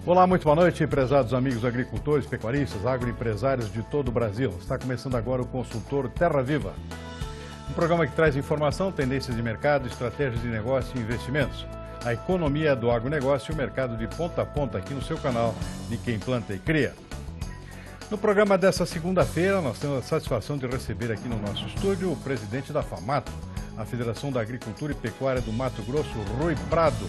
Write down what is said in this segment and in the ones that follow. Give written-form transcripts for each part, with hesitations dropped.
Olá, muito boa noite, prezados amigos agricultores, pecuaristas, agroempresários de todo o Brasil. Está começando agora o Consultor Terra Viva. Um programa que traz informação, tendências de mercado, estratégias de negócio e investimentos. A economia do agronegócio e o mercado de ponta a ponta aqui no seu canal de Quem Planta e Cria. No programa dessa segunda-feira, nós temos a satisfação de receber aqui no nosso estúdio o presidente da FAMATO, a Federação da Agricultura e Pecuária do Mato Grosso, Rui Prado.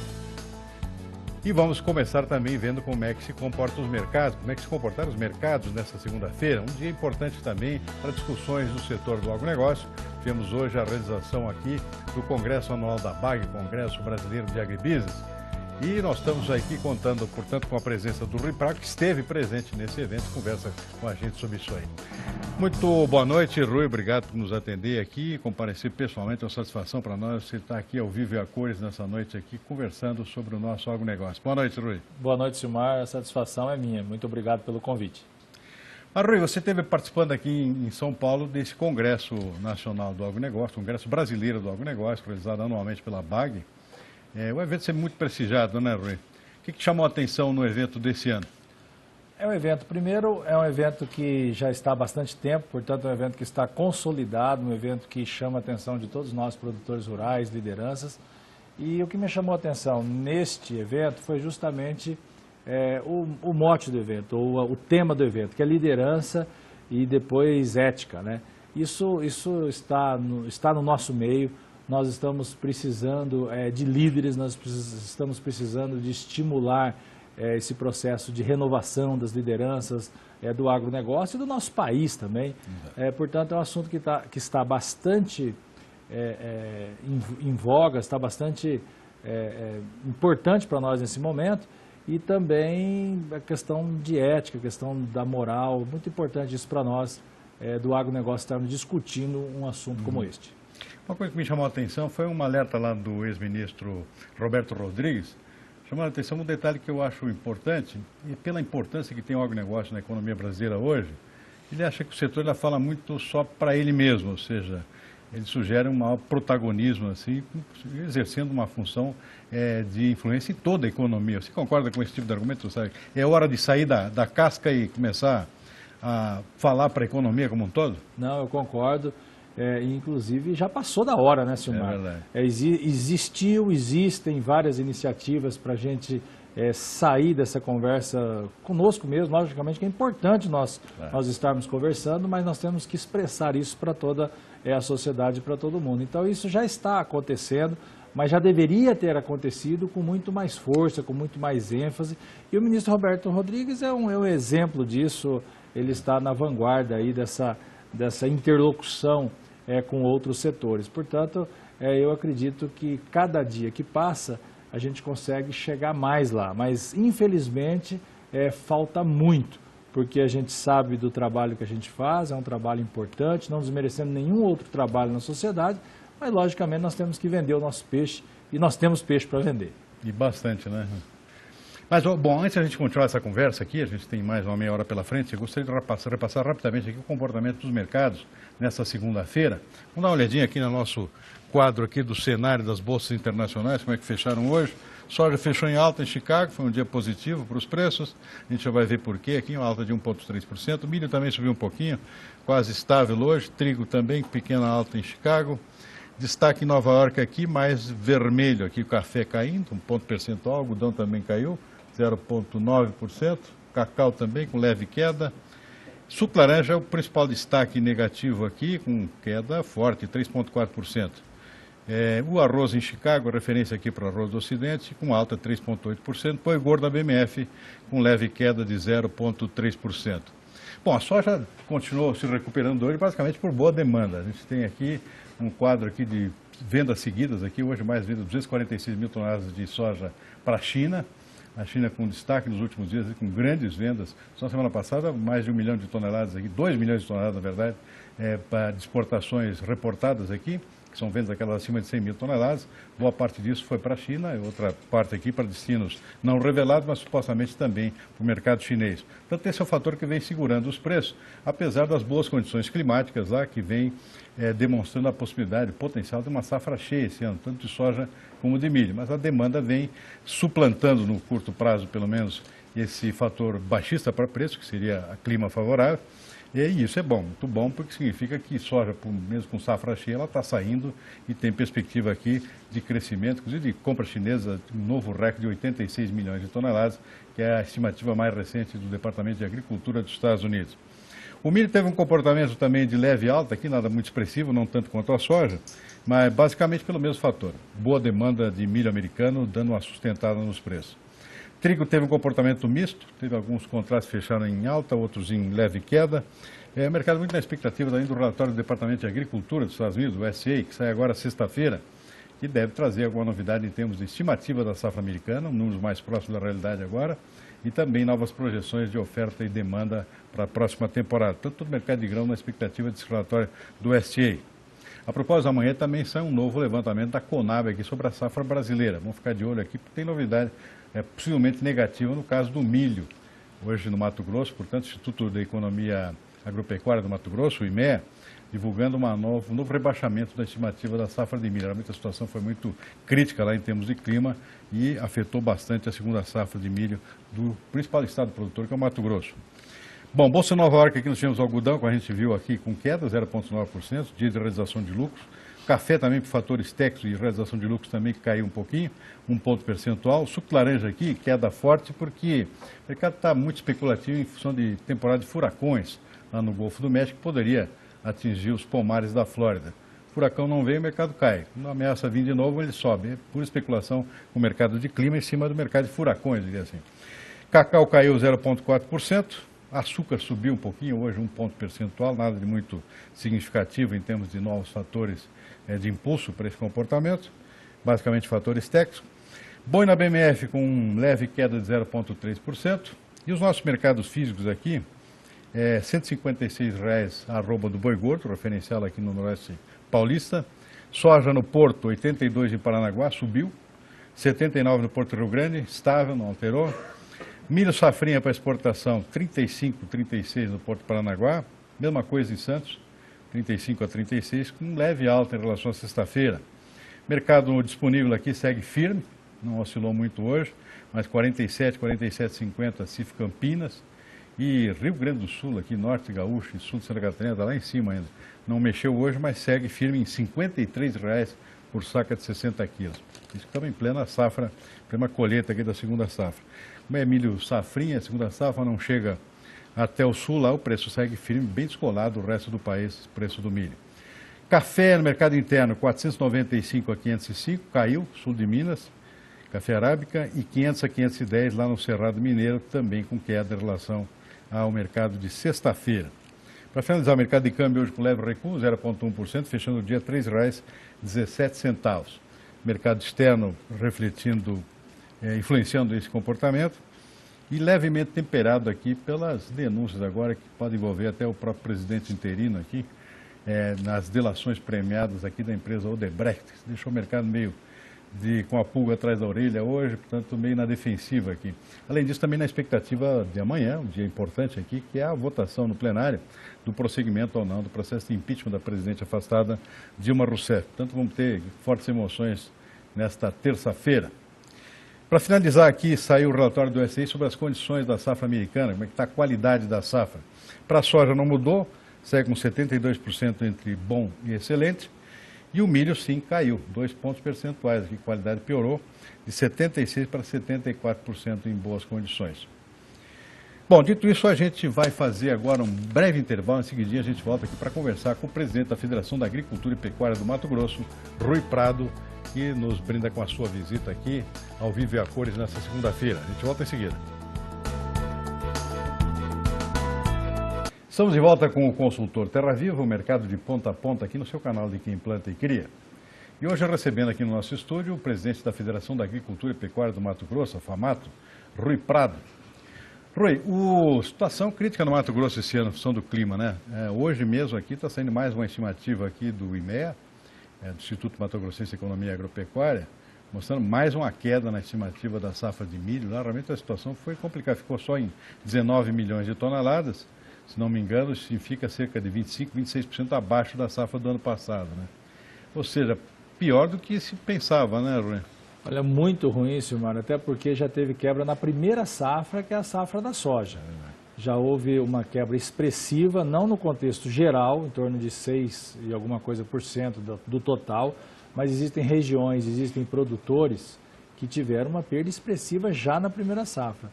E vamos começar também vendo como é que se comportam os mercados, como é que se comportaram os mercados nessa segunda-feira. Um dia importante também para discussões do setor do agronegócio. Tivemos hoje a realização aqui do Congresso Anual da BAG, Congresso Brasileiro de Agribusiness. E nós estamos aqui contando, portanto, com a presença do Rui Prado, que esteve presente nesse evento, conversa com a gente sobre isso aí. Muito boa noite, Rui, obrigado por nos atender aqui, comparecer pessoalmente, é uma satisfação para nós você estar aqui ao vivo e a cores nessa noite aqui, conversando sobre o nosso agronegócio. Boa noite, Rui. Boa noite, Silmar, a satisfação é minha, muito obrigado pelo convite. Mas, Rui, você esteve participando aqui em São Paulo desse Congresso Nacional do Agronegócio, Congresso Brasileiro do Agronegócio, realizado anualmente pela BAG. O evento sempre muito prestigiado, né, Rui? O que chamou a atenção no evento desse ano? Primeiro, é um evento que já está há bastante tempo, portanto é um evento que está consolidado, um evento que chama a atenção de todos nós, produtores rurais, lideranças. E o que me chamou a atenção neste evento foi justamente o mote do evento, ou o tema do evento, que é liderança e depois ética, né? Isso está no nosso meio. Nós estamos precisando de líderes, nós estamos precisando de estimular esse processo de renovação das lideranças do agronegócio e do nosso país também. Portanto, é um assunto que está bastante em voga, está bastante importante para nós nesse momento. E também a questão de ética, a questão da moral, muito importante isso para nós do agronegócio estarmos discutindo um assunto como este. Uma coisa que me chamou a atenção foi um alerta lá do ex-ministro Roberto Rodrigues, chamando a atenção um detalhe que eu acho importante, e pela importância que tem o agronegócio na economia brasileira hoje, ele acha que o setor ainda fala muito só para ele mesmo, ou seja, ele sugere um maior protagonismo, assim, exercendo uma função de influência em toda a economia. Você concorda com esse tipo de argumento? Sabe? É hora de sair da casca e começar a falar para a economia como um todo? Não, eu concordo. Inclusive já passou da hora, né, Silmar? É verdade. Existem várias iniciativas para a gente sair dessa conversa conosco mesmo, logicamente que é importante nós estarmos conversando, mas nós temos que expressar isso para toda a sociedade, para todo mundo. Então isso já está acontecendo, mas já deveria ter acontecido com muito mais força, com muito mais ênfase. E o ministro Roberto Rodrigues é um exemplo disso, ele está na vanguarda aí dessa interlocução com outros setores. Portanto, eu acredito que cada dia que passa, a gente consegue chegar mais lá. Mas, infelizmente, falta muito, porque a gente sabe do trabalho que a gente faz, é um trabalho importante, não desmerecendo nenhum outro trabalho na sociedade, mas, logicamente, nós temos que vender o nosso peixe, e nós temos peixe para vender. E bastante, né? Mas, bom, antes de a gente continuar essa conversa aqui, a gente tem mais uma meia hora pela frente, eu gostaria de repassar rapidamente aqui o comportamento dos mercados nessa segunda-feira. Vamos dar uma olhadinha aqui no nosso quadro aqui do cenário das bolsas internacionais, como é que fecharam hoje. Soja fechou em alta em Chicago, foi um dia positivo para os preços, a gente já vai ver por quê, aqui uma alta de 1,3%, o milho também subiu um pouquinho, quase estável hoje, trigo também, pequena alta em Chicago. Destaque em Nova York aqui, mais vermelho aqui, o café caindo, 1 ponto percentual, o algodão também caiu, 0,9%, cacau também com leve queda. Suco laranja é o principal destaque negativo aqui, com queda forte, 3,4%. O arroz em Chicago, referência aqui para o arroz do Ocidente, com alta 3,8%. Boi gordo da BMF, com leve queda de 0,3%. Bom, a soja continuou se recuperando hoje, basicamente por boa demanda. A gente tem aqui um quadro aqui de vendas seguidas, aqui hoje mais vendas, 246 mil toneladas de soja para a China. A China com destaque nos últimos dias, com grandes vendas. Só semana passada, mais de 1 milhão de toneladas aqui, 2 milhões de toneladas, na verdade, de exportações reportadas aqui, que são vendas aquelas acima de 100 mil toneladas. Boa parte disso foi para a China, e outra parte aqui para destinos não revelados, mas supostamente também para o mercado chinês. Portanto, esse é o fator que vem segurando os preços, apesar das boas condições climáticas lá, que vem demonstrando a possibilidade, o potencial de uma safra cheia esse ano, tanto de soja como de milho. Mas a demanda vem suplantando no curto prazo, pelo menos, esse fator baixista para preço, que seria a clima favorável. E isso é bom, muito bom, porque significa que soja, mesmo com safra cheia, ela está saindo e tem perspectiva aqui de crescimento, inclusive de compra chinesa, um novo recorde de 86 milhões de toneladas, que é a estimativa mais recente do Departamento de Agricultura dos Estados Unidos. O milho teve um comportamento também de leve alta, aqui nada muito expressivo, não tanto quanto a soja, mas basicamente pelo mesmo fator. Boa demanda de milho americano, dando uma sustentada nos preços. Trigo teve um comportamento misto, teve alguns contratos que fecharam em alta, outros em leve queda. O mercado muito na expectativa também do relatório do Departamento de Agricultura dos Estados Unidos, o USDA, que sai agora sexta-feira, que deve trazer alguma novidade em termos de estimativa da safra americana, números mais próximos da realidade agora, e também novas projeções de oferta e demanda para a próxima temporada. Tanto o mercado de grão na expectativa desse relatório do USDA. A propósito, amanhã também sai um novo levantamento da Conab aqui sobre a safra brasileira. Vamos ficar de olho aqui, porque tem novidade possivelmente negativa no caso do milho. Hoje no Mato Grosso, portanto, o Instituto de Economia Agropecuária do Mato Grosso, o IMEA, divulgando um novo rebaixamento da estimativa da safra de milho. Realmente a situação foi muito crítica lá em termos de clima e afetou bastante a segunda safra de milho do principal estado produtor, que é o Mato Grosso. Bom, Bolsa de Nova York, aqui nós tivemos algodão, como a gente viu aqui, com queda, 0,9%, dia de realização de lucros. Café também, por fatores técnicos e realização de lucros também, que caiu um pouquinho, 1 ponto percentual. Suco de laranja aqui, queda forte, porque o mercado está muito especulativo em função de temporada de furacões lá no Golfo do México, que poderia atingir os pomares da Flórida. O furacão não vem, o mercado cai. Quando ameaça vir de novo, ele sobe. É pura especulação com o mercado de clima em cima do mercado de furacões, diria assim. Cacau caiu 0,4%. Açúcar subiu um pouquinho, hoje 1 ponto percentual, nada de muito significativo em termos de novos fatores de impulso para esse comportamento, basicamente fatores técnicos. Boi na BMF com leve queda de 0,3%. E os nossos mercados físicos aqui, R$ 156,00 a arroba do boi gordo, referencial aqui no Noroeste Paulista. Soja no Porto, 82 em Paranaguá, subiu. 79 no Porto Rio Grande, estável, não alterou. Milho safrinha para exportação, 35, 36 no Porto Paranaguá. Mesma coisa em Santos, 35 a 36, com leve alta em relação à sexta-feira. Mercado disponível aqui segue firme, não oscilou muito hoje, mas 47, 47,50 CIF Campinas. E Rio Grande do Sul, aqui, Norte Gaúcho e Sul de Santa Catarina, está lá em cima ainda. Não mexeu hoje, mas segue firme em R$ 53,00 por saca de 60 quilos. Isso estamos em plena safra, plena colheita aqui da segunda safra. Como é milho safrinha, a segunda safra não chega até o sul, lá o preço segue firme, bem descolado do resto do país, o preço do milho. Café no mercado interno, 495 a 505, caiu, sul de Minas, café arábica, e 500 a 510 lá no Cerrado Mineiro, também com queda em relação ao mercado de sexta-feira. Para finalizar, o mercado de câmbio hoje com leve recuo, 0,1%, fechando o dia R$ 3,17. Mercado externo refletindo, influenciando esse comportamento e levemente temperado aqui pelas denúncias agora que podem envolver até o próprio presidente interino aqui, nas delações premiadas aqui da empresa Odebrecht, que deixou o mercado meio com a pulga atrás da orelha hoje, portanto meio na defensiva aqui. Além disso, também na expectativa de amanhã, um dia importante aqui, que é a votação no plenário do prosseguimento ou não do processo de impeachment da presidente afastada Dilma Rousseff. Portanto, vamos ter fortes emoções nesta terça-feira. Para finalizar aqui, saiu o relatório do USDA sobre as condições da safra americana, como é que está a qualidade da safra. Para a soja não mudou, segue com 72% entre bom e excelente. E o milho, sim, caiu, 2 pontos percentuais, aqui a qualidade piorou, de 76% para 74% em boas condições. Bom, dito isso, a gente vai fazer agora um breve intervalo, em seguidinho a gente volta aqui para conversar com o presidente da Federação da Agricultura e Pecuária do Mato Grosso, Rui Prado, que nos brinda com a sua visita aqui, ao vivo e a cores, nessa segunda-feira. A gente volta em seguida. Estamos de volta com o consultor Terra Viva, o mercado de ponta a ponta aqui no seu canal de Quem Planta e Cria. E hoje recebendo aqui no nosso estúdio o presidente da Federação da Agricultura e Pecuária do Mato Grosso, a FAMATO, Rui Prado. Rui, situação crítica no Mato Grosso esse ano, em função do clima, né? Hoje mesmo aqui está saindo mais uma estimativa aqui do IMEA, do Instituto Mato Grossense de Economia Agropecuária, mostrando mais uma queda na estimativa da safra de milho. Lá, realmente a situação foi complicada, ficou só em 19 milhões de toneladas. Se não me engano, significa cerca de 25%, 26% abaixo da safra do ano passado, né? Ou seja, pior do que se pensava, né, Rui? Olha, muito ruim, Silmar, até porque já teve quebra na primeira safra, que é a safra da soja. Já houve uma quebra expressiva, não no contexto geral, em torno de 6 e alguma coisa por cento do total, mas existem regiões, existem produtores que tiveram uma perda expressiva já na primeira safra.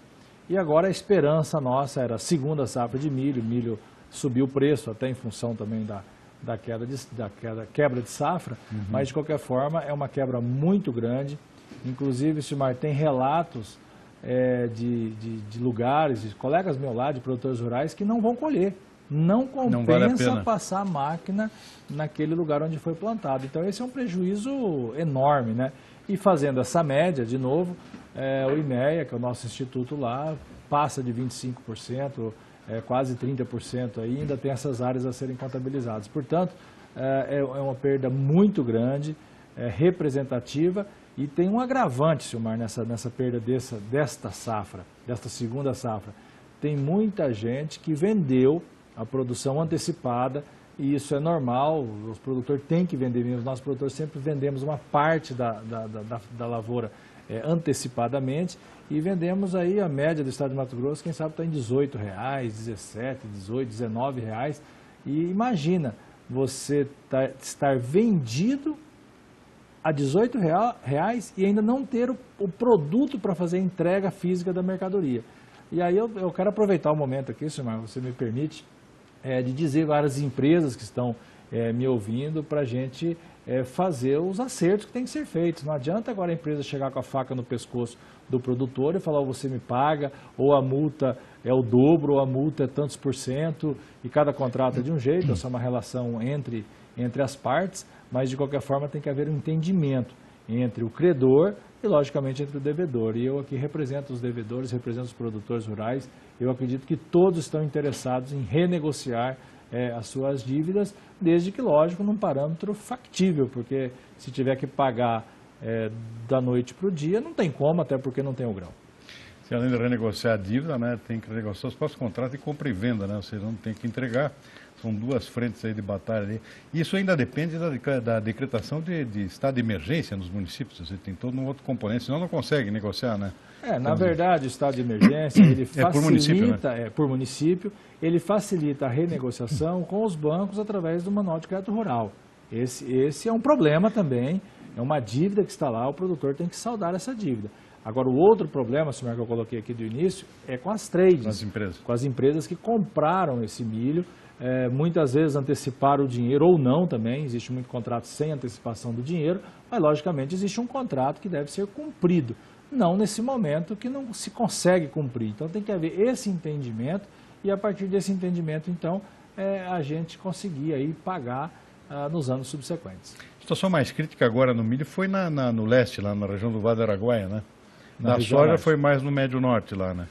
E agora a esperança nossa era a segunda safra de milho, o milho subiu o preço, até em função também da quebra de safra, mas de qualquer forma é uma quebra muito grande. Inclusive, Silmar, tem relatos de lugares, de colegas meus lá, de produtores rurais, que não vão colher. Não compensa vale passar a máquina naquele lugar onde foi plantado. Então, esse é um prejuízo enorme, né? E fazendo essa média, de novo, o IMEA, que é o nosso instituto lá, passa de 25%, quase 30% ainda, tem essas áreas a serem contabilizadas. Portanto, é uma perda muito grande, representativa, e tem um agravante, Silmar, nessa perda desta safra, desta segunda safra. Tem muita gente que vendeu a produção antecipada, e isso é normal, os produtores têm que vender mesmo. Nós, produtores, sempre vendemos uma parte da lavoura antecipadamente, e vendemos aí a média do estado de Mato Grosso, quem sabe está em R$18, R$17, R$18, R$19. E imagina você estar vendido a R$18 e ainda não ter o produto para fazer a entrega física da mercadoria. E aí eu quero aproveitar o momento aqui, Silmar, você me permite, de dizer várias empresas que estão me ouvindo para a gente fazer os acertos que tem que ser feitos. Não adianta agora a empresa chegar com a faca no pescoço do produtor e falar: você me paga, ou a multa é o dobro, ou a multa é tantos por cento, e cada contrato é de um jeito. Essa é uma relação entre as partes, mas de qualquer forma tem que haver um entendimento entre o credor e, logicamente, entre o devedor. E eu aqui represento os devedores, represento os produtores rurais. Eu acredito que todos estão interessados em renegociar as suas dívidas, desde que, lógico, num parâmetro factível, porque se tiver que pagar da noite para o dia, não tem como, até porque não tem o grão. Se além de renegociar a dívida, né, tem que renegociar os próximos contratos de compra e venda, né? Ou seja, não tem que entregar. São duas frentes aí de batalha ali. Isso ainda depende da decretação de estado de emergência nos municípios. Você tem todo um outro componente, senão não consegue negociar, né? Na verdade, o estado de emergência, ele facilita, por município, né? Por município, ele facilita a renegociação com os bancos através do Manual de Crédito Rural. Esse é um problema também, é uma dívida que está lá, o produtor tem que saldar essa dívida. Agora, o outro problema, Silmar, que eu coloquei aqui do início, é com as trades, com as empresas que compraram esse milho, muitas vezes anteciparam o dinheiro ou não também, existe muito contrato sem antecipação do dinheiro, mas logicamente existe um contrato que deve ser cumprido, não nesse momento que não se consegue cumprir. Então tem que haver esse entendimento, e a partir desse entendimento, então, a gente conseguir aí pagar nos anos subsequentes. A situação mais crítica agora no milho foi no leste, lá na região do Vale do Araguaia, né? Na soja foi mais no médio norte lá, né?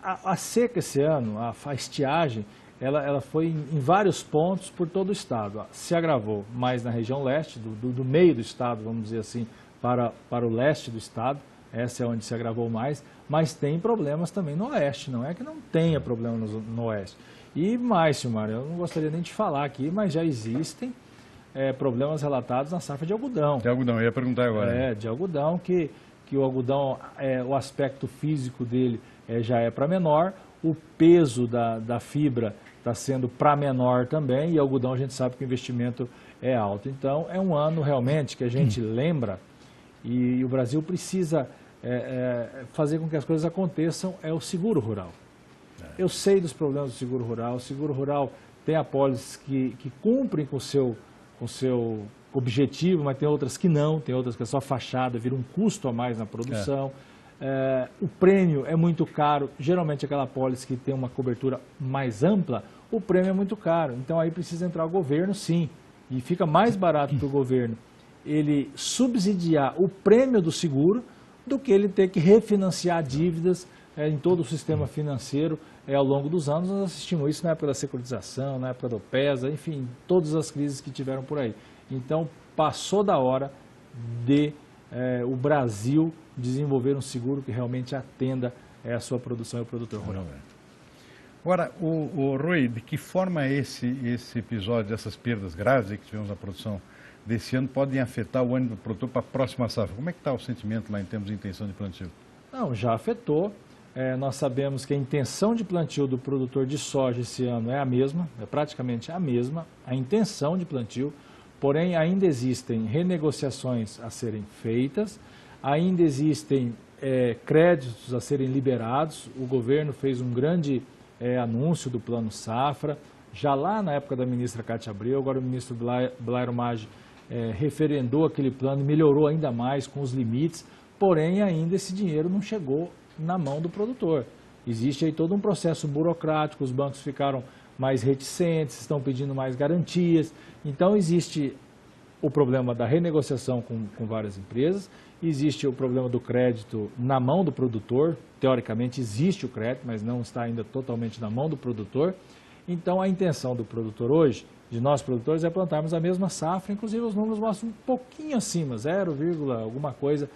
A seca esse ano, a estiagem, ela foi em vários pontos por todo o estado. Se agravou mais na região leste, do meio do estado, vamos dizer assim, para o leste do estado. Essa é onde se agravou mais, mas tem problemas também no oeste, não é que não tenha problema no oeste. E mais, Silmar, eu não gostaria nem de falar aqui, mas já existem problemas relatados na safra de algodão. De algodão, eu ia perguntar agora. De algodão, que o algodão, o aspecto físico dele já é para menor, o peso da fibra está sendo para menor também, e algodão a gente sabe que o investimento é alto. Então, é um ano realmente que a gente lembra, e o Brasil precisa fazer com que as coisas aconteçam, é o seguro rural. Eu sei dos problemas do seguro rural. O seguro rural tem apólices que cumprem com o seu objetivo, mas tem outras que não, tem outras que é só fachada, vira um custo a mais na produção. O prêmio é muito caro, geralmente aquela apólice que tem uma cobertura mais ampla, o prêmio é muito caro. Então aí precisa entrar o governo, sim, e fica mais barato para o governo ele subsidiar o prêmio do seguro do que ele ter que refinanciar dívidas em todo o sistema financeiro ao longo dos anos. Nós assistimos isso na época da securitização, na época do PESA, enfim, todas as crises que tiveram por aí. Então, passou da hora de o Brasil desenvolver um seguro que realmente atenda a sua produção e o produtor rural. Agora, Rui, de que forma esse episódio, dessas perdas graves que tivemos na produção desse ano podem afetar o ânimo do produtor para a próxima safra. Como é que está o sentimento lá em termos de intenção de plantio? Não, já afetou. Nós sabemos que a intenção de plantio do produtor de soja esse ano é a mesma, é praticamente a mesma, a intenção de plantio, porém ainda existem renegociações a serem feitas, ainda existem créditos a serem liberados. O governo fez um grande anúncio do Plano Safra, já lá na época da ministra Cátia Abreu. Agora o ministro Blairo Maggi referendou aquele plano e melhorou ainda mais com os limites, porém ainda esse dinheiro não chegou na mão do produtor. Existe aí todo um processo burocrático, os bancos ficaram mais reticentes, estão pedindo mais garantias. Então existe o problema da renegociação com várias empresas, existe o problema do crédito na mão do produtor. Teoricamente existe o crédito, mas não está ainda totalmente na mão do produtor. Então a intenção do produtor hoje, de nós produtores, é plantarmos a mesma safra. Inclusive os números mostram um pouquinho acima, 0, alguma coisa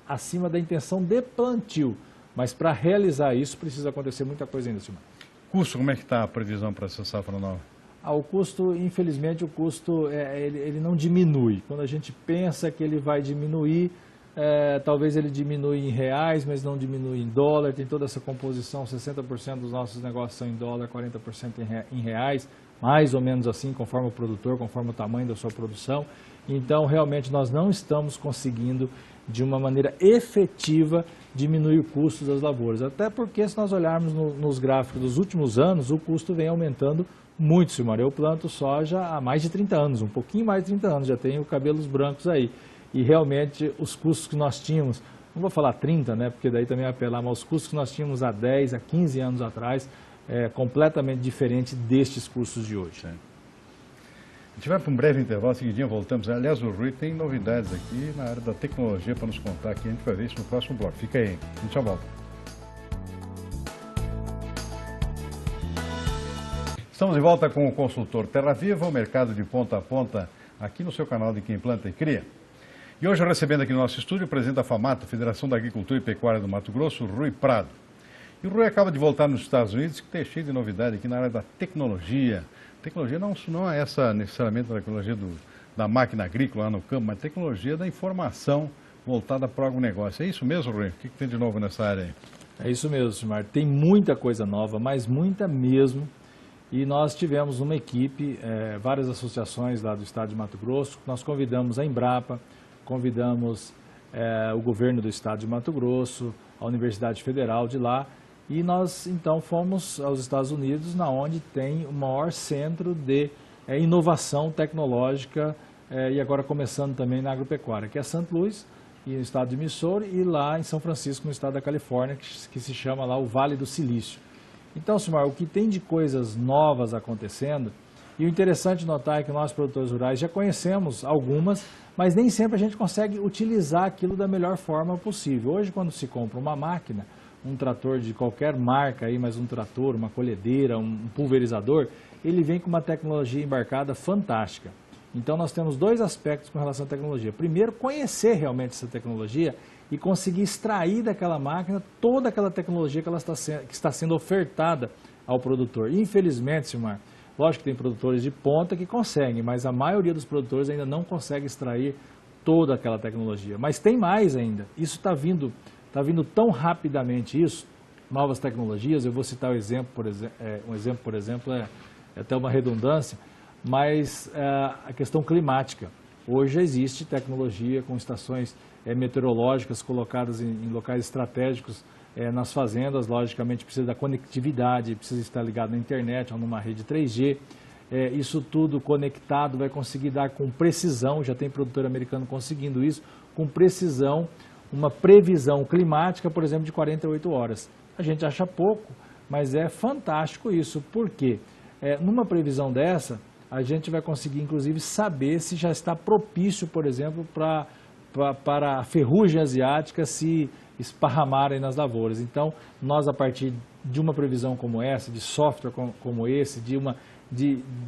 acima da intenção de plantio. Mas para realizar isso precisa acontecer muita coisa ainda, Silmar. Custo, como é que está a previsão para essa safra nova? O custo, infelizmente, o custo ele não diminui. Quando a gente pensa que ele vai diminuir, talvez ele diminui em reais, mas não diminui em dólar. Tem toda essa composição, 60% dos nossos negócios são em dólar, 40% em reais, mais ou menos assim, conforme o produtor, conforme o tamanho da sua produção. Então, realmente, nós não estamos conseguindo, de uma maneira efetiva, diminuir o custo das lavouras. Até porque, se nós olharmos nos gráficos dos últimos anos, o custo vem aumentando muito, Silmar. Eu planto soja há mais de 30 anos, um pouquinho mais de 30 anos, já tenho cabelos brancos aí. E realmente os custos que nós tínhamos, não vou falar 30, né, porque daí também é apelar, mas os custos que nós tínhamos há 10, há 15 anos atrás, é completamente diferente destes custos de hoje. A gente vai para um breve intervalo, seguidinho voltamos. Aliás, o Rui tem novidades aqui na área da tecnologia para nos contar aqui. A gente vai ver isso no próximo bloco. Fica aí, a gente já volta. Estamos de volta com o consultor Terra Viva, o mercado de ponta a ponta, aqui no seu canal de Quem Planta e Cria. E hoje recebendo aqui no nosso estúdio o presidente da FAMATA, Federação da Agricultura e Pecuária do Mato Grosso, Rui Prado. E o Rui acaba de voltar nos Estados Unidos, que está cheio de novidade aqui na área da tecnologia. Tecnologia não é essa necessariamente a tecnologia da máquina agrícola lá no campo, mas tecnologia da informação voltada para o agronegócio. É isso mesmo, Rui? O que tem de novo nessa área aí? É isso mesmo, Silmar. Tem muita coisa nova, mas muita mesmo. E nós tivemos uma equipe, várias associações lá do estado de Mato Grosso. Nós convidamos a Embrapa, convidamos o governo do estado de Mato Grosso, a Universidade Federal de lá. E nós, então, fomos aos Estados Unidos, na onde tem o maior centro de inovação tecnológica e agora começando também na agropecuária, que é St. Louis, no estado de Missouri, e lá em São Francisco, no estado da Califórnia, que se chama lá o Vale do Silício. Então, Silmar, o que tem de coisas novas acontecendo, e o interessante notar é que nós, produtores rurais, já conhecemos algumas, mas nem sempre a gente consegue utilizar aquilo da melhor forma possível. Hoje, quando se compra uma máquina, um trator de qualquer marca, aí, mas um trator, uma colhedeira, um pulverizador, ele vem com uma tecnologia embarcada fantástica. Então nós temos dois aspectos com relação à tecnologia. Primeiro, conhecer realmente essa tecnologia e conseguir extrair daquela máquina toda aquela tecnologia que está sendo ofertada ao produtor. Infelizmente, Silmar, lógico que tem produtores de ponta que conseguem, mas a maioria dos produtores ainda não consegue extrair toda aquela tecnologia. Mas tem mais ainda. Isso está vindo tão rapidamente, novas tecnologias. Eu vou citar um exemplo, por exemplo, é até uma redundância, mas a questão climática. Hoje já existe tecnologia com estações meteorológicas colocadas em locais estratégicos nas fazendas. Logicamente precisa da conectividade, precisa estar ligado na internet ou numa rede 3G. Isso tudo conectado vai conseguir dar com precisão, já tem produtor americano conseguindo isso, com precisão, uma previsão climática, por exemplo, de 48 horas. A gente acha pouco, mas é fantástico isso. Por quê? Numa previsão dessa, a gente vai conseguir, inclusive, saber se já está propício, por exemplo, para a ferrugem asiática se esparramarem nas lavouras. Então, nós, a partir de uma previsão como essa, de software como esse,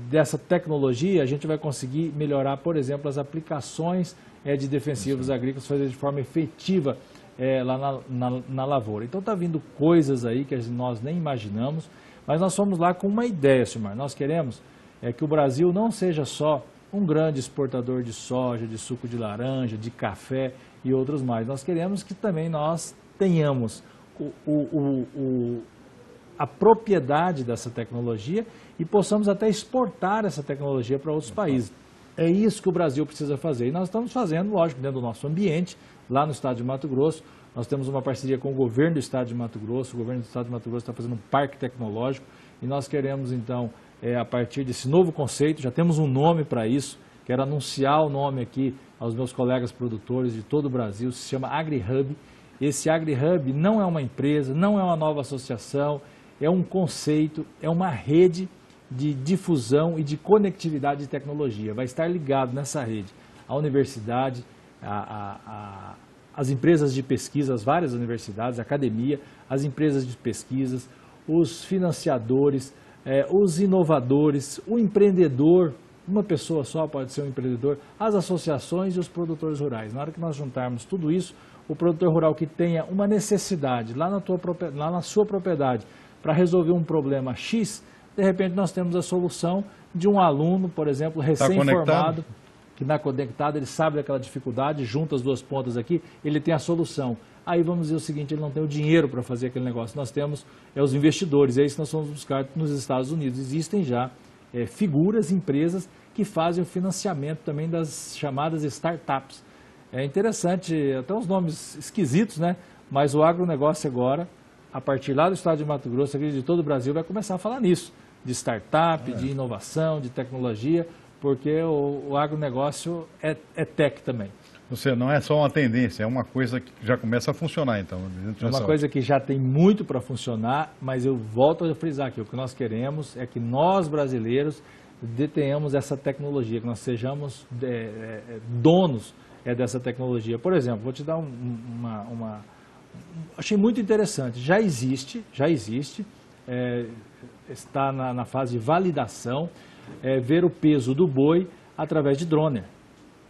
dessa tecnologia, a gente vai conseguir melhorar, por exemplo, as aplicações de defensivos agrícolas, fazer de forma efetiva lá na lavoura. Então está vindo coisas aí que nós nem imaginamos, mas nós fomos lá com uma ideia, Silmar. Nós queremos que o Brasil não seja só um grande exportador de soja, de suco de laranja, de café e outros mais. Nós queremos que também nós tenhamos a propriedade dessa tecnologia e possamos até exportar essa tecnologia para outros países. É isso que o Brasil precisa fazer. E nós estamos fazendo, lógico, dentro do nosso ambiente, lá no estado de Mato Grosso. Nós temos uma parceria com o governo do estado de Mato Grosso. O governo do estado de Mato Grosso está fazendo um parque tecnológico e nós queremos, então, a partir desse novo conceito, já temos um nome para isso, quero anunciar o nome aqui aos meus colegas produtores de todo o Brasil, se chama AgriHub. Esse AgriHub não é uma empresa, não é uma nova associação, é um conceito, é uma rede de difusão e de conectividade de tecnologia. Vai estar ligado nessa rede a universidade, as empresas de pesquisa, as várias universidades, a academia, as empresas de pesquisas, os financiadores, os inovadores, o empreendedor, uma pessoa só pode ser um empreendedor, as associações e os produtores rurais. Na hora que nós juntarmos tudo isso, o produtor rural que tenha uma necessidade lá na sua propriedade para resolver um problema X, de repente nós temos a solução de um aluno, por exemplo, recém-formado, que na Conectado ele sabe daquela dificuldade, junta as duas pontas aqui, ele tem a solução. Aí vamos dizer o seguinte, ele não tem o dinheiro para fazer aquele negócio, nós temos os investidores, é isso que nós vamos buscar nos Estados Unidos. Existem já figuras, empresas que fazem o financiamento também das chamadas startups. É interessante, até uns nomes esquisitos, né? Mas o agronegócio agora, a partir lá do estado de Mato Grosso, aqui de todo o Brasil, vai começar a falar nisso, de startup, de inovação, de tecnologia, porque o agronegócio é tech também. Você não é só uma tendência, é uma coisa que já começa a funcionar, então. É uma coisa que já tem muito para funcionar, mas eu volto a frisar aqui, o que nós queremos é que nós, brasileiros, detenhamos essa tecnologia, que nós sejamos donos dessa tecnologia. Por exemplo, vou te dar achei muito interessante, já existe, está na fase de validação, ver o peso do boi através de drone.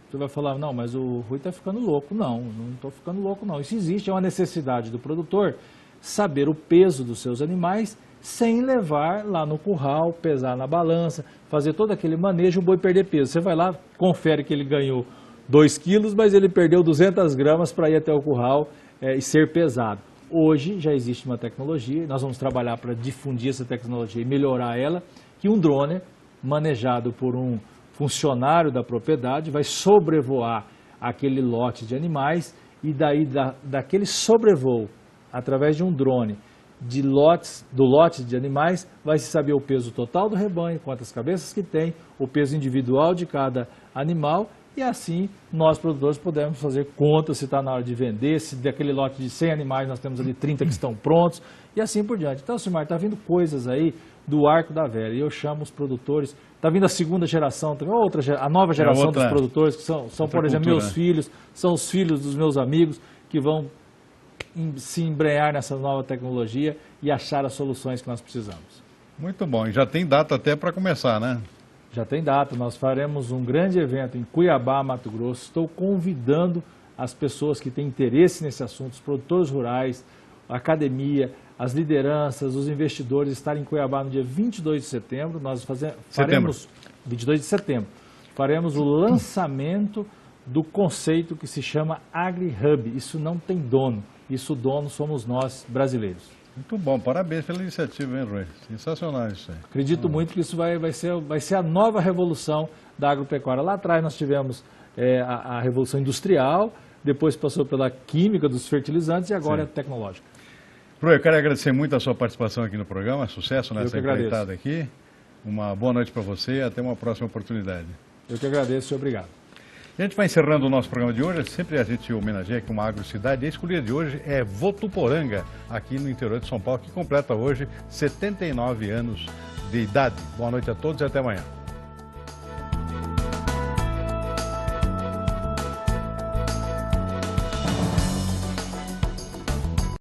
Você vai falar, não, mas o Rui está ficando louco. Não estou ficando louco, não. Isso existe, é uma necessidade do produtor saber o peso dos seus animais sem levar lá no curral, pesar na balança, fazer todo aquele manejo, o boi perder peso. Você vai lá, confere que ele ganhou 2 quilos, mas ele perdeu 200 gramas para ir até o curral e ser pesado. Hoje já existe uma tecnologia, nós vamos trabalhar para difundir essa tecnologia e melhorar ela, que um drone manejado por um funcionário da propriedade vai sobrevoar aquele lote de animais e daí daquele sobrevoo, através de um drone, do lote de animais, vai se saber o peso total do rebanho, quantas cabeças que tem, o peso individual de cada animal e assim nós produtores podemos fazer contas se está na hora de vender, se daquele lote de 100 animais nós temos ali 30 que estão prontos e assim por diante. Então, Silmar, está vindo coisas aí do arco da velha e eu chamo os produtores, está vindo a segunda geração também, a nova geração dos produtores, que são por exemplo, meus filhos, são os filhos dos meus amigos que vão se embrenhar nessa nova tecnologia e achar as soluções que nós precisamos. Muito bom, e já tem data até para começar, né? Já tem data, nós faremos um grande evento em Cuiabá, Mato Grosso. Estou convidando as pessoas que têm interesse nesse assunto, os produtores rurais, a academia, as lideranças, os investidores, estarem em Cuiabá no dia 22 de setembro. Nós faremos 22 de setembro. Faremos o lançamento do conceito que se chama AgriHub. Isso não tem dono, isso o dono somos nós, brasileiros. Muito bom, parabéns pela iniciativa, hein, Rui? Sensacional isso aí. Acredito muito que isso vai ser a nova revolução da agropecuária. Lá atrás nós tivemos a revolução industrial, depois passou pela química dos fertilizantes e agora é tecnológica. Rui, eu quero agradecer muito a sua participação aqui no programa, sucesso nessa empreitada aqui. Uma boa noite para você e até uma próxima oportunidade. Eu que agradeço e obrigado. A gente vai encerrando o nosso programa de hoje, sempre a gente homenageia aqui uma agrocidade, e a escolhida de hoje é Votuporanga, aqui no interior de São Paulo, que completa hoje 79 anos de idade. Boa noite a todos e até amanhã.